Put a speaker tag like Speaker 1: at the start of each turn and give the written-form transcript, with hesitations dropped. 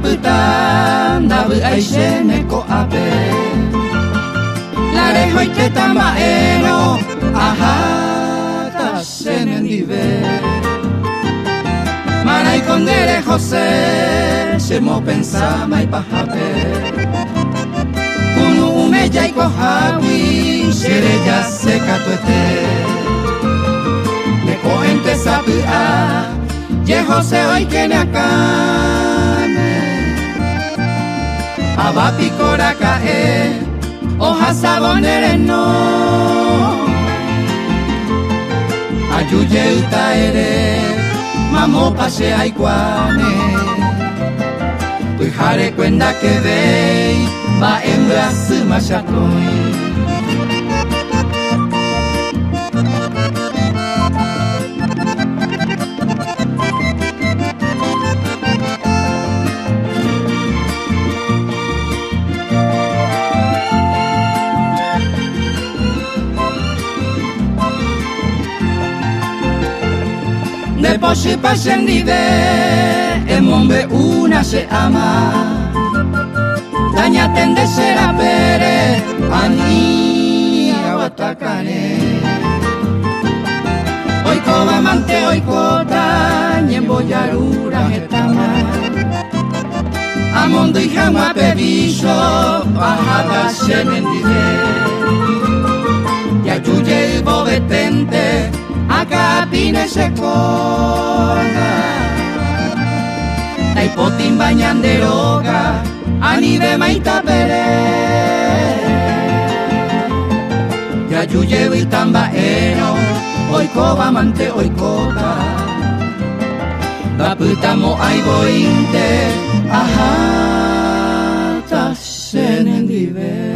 Speaker 1: Baputan dabu aizeneko ape Lare hoiteta maero ahata zenen dibe Marai kondere Jose Semo pensama ipahape Kunu ume jaiko hawi Shere jasekatu ete Neko ente sapua Ye Jose oikene akane Abapikora kae Oja sabonere no Ayuye uta ere Mamo pase aiguane Uijare cuenda que vei Va en brazo machatoi Depois se pascendive E mombe una se ama Daña tende sera pere Ani awatakane Oiko bamante oikota Niembo yarura etama Amondo y jamua pebiso Bajada se mendive Yayuye bobetente Akapine sekoga Naipotin bañan deroga Anide maita pere Yayuye bitamba eno Oiko bamante oikota Baputamo aibointe Ahata senendive